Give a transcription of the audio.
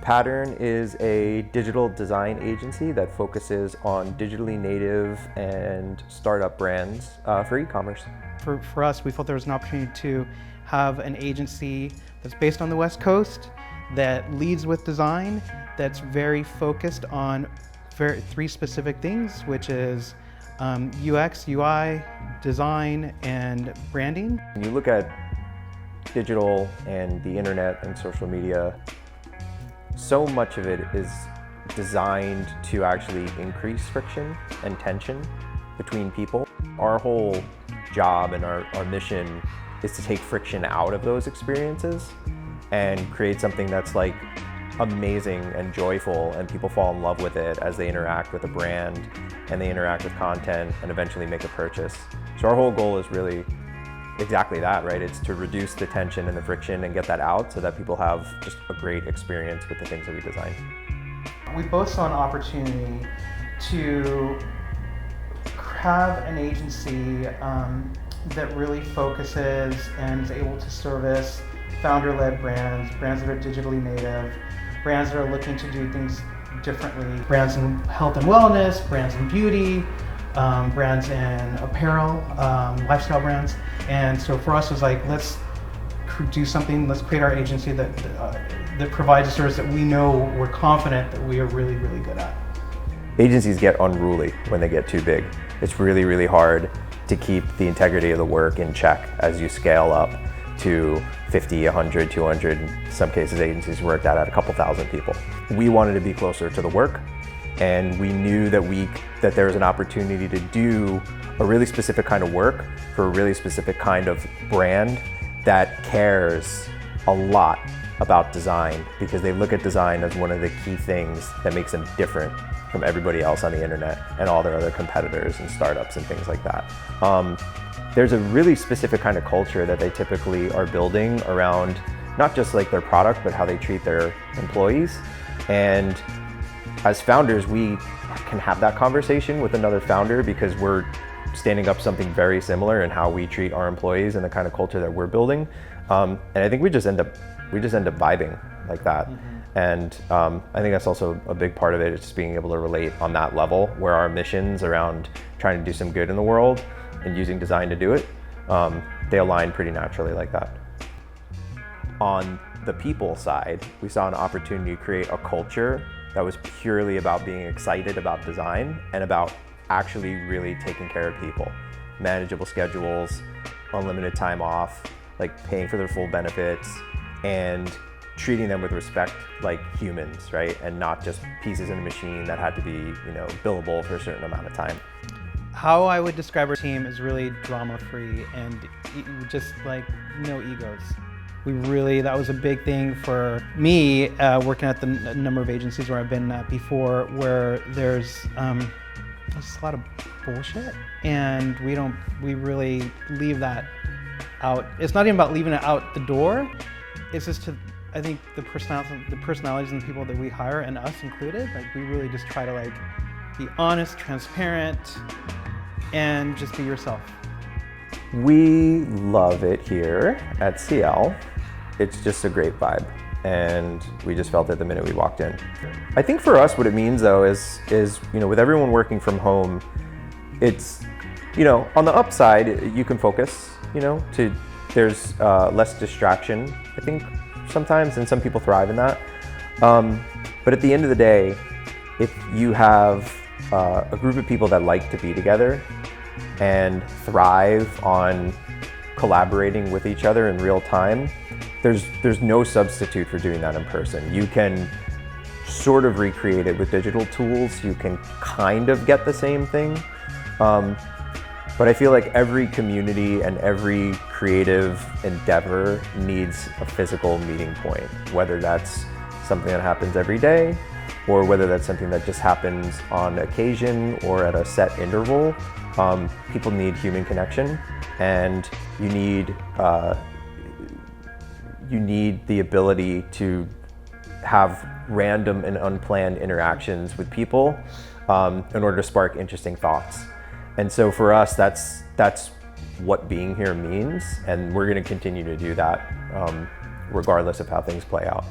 Pattern is a digital design agency that focuses on digitally native and startup brands for e-commerce. For us, we felt there was an opportunity to have an agency that's based on the West Coast, that leads with design, that's very focused on three specific things, which is UX, UI, design, and branding. When you look at digital and the internet and social media, so much of it is designed to actually increase friction and tension between people. Our whole job and our mission is to take friction out of those experiences and create something that's like amazing and joyful, and people fall in love with it as they interact with a brand and they interact with content and eventually make a purchase. So our whole goal is really exactly that, right? It's to reduce the tension and the friction and get that out so that people have just a great experience with the things that we design. We both saw an opportunity to have an agency that really focuses and is able to service founder-led brands, brands that are digitally native, brands that are looking to do things differently, brands in health and wellness, brands in beauty, brands in apparel, lifestyle brands. And so for us, it was like, let's do something, let's create our agency that provides a service that we know, we're confident that we are really, really good at. Agencies get unruly when they get too big. It's really, really hard to keep the integrity of the work in check as you scale up to 50, 100, 200, in some cases agencies worked at a couple thousand people. We wanted to be closer to the work, and we knew that there was an opportunity to do a really specific kind of work for a really specific kind of brand that cares a lot about design, because they look at design as one of the key things that makes them different from everybody else on the internet and all their other competitors and startups and things like that. There's a really specific kind of culture that they typically are building around not just like their product, but how they treat their employees. And as founders, we can have that conversation with another founder because we're standing up something very similar in how we treat our employees and the kind of culture that we're building. And I think we just end up vibing like that. Mm-hmm. And I think that's also a big part of it, is just being able to relate on that level, where our missions around trying to do some good in the world and using design to do it, they align pretty naturally like that. On the people side, we saw an opportunity to create a culture that was purely about being excited about design and about actually really taking care of people. Manageable schedules, unlimited time off, like paying for their full benefits, and treating them with respect like humans, right? And not just pieces in a machine that had to be, billable for a certain amount of time. How I would describe our team is really drama-free and just like no egos. That was a big thing for me, working at the number of agencies where I've been at before, where there's just a lot of bullshit, and we really leave that out. It's not even about leaving it out the door. It's just I think the personalities and the people that we hire, and us included, like we really just try to like be honest, transparent, and just be yourself. We love it here at CL. It's just a great vibe, and we just felt it the minute we walked in. I think for us, what it means though is with everyone working from home, it's on the upside you can focus. There's less distraction, I think, sometimes, and some people thrive in that. But at the end of the day, if you have a group of people that like to be together and thrive on collaborating with each other in real time, there's no substitute for doing that in person. You can sort of recreate it with digital tools. You can kind of get the same thing. But I feel like every community and every creative endeavor needs a physical meeting point, whether that's something that happens every day or whether that's something that just happens on occasion or at a set interval. People need human connection, and you need the ability to have random and unplanned interactions with people in order to spark interesting thoughts. And so for us, that's what being here means, and we're going to continue to do that regardless of how things play out.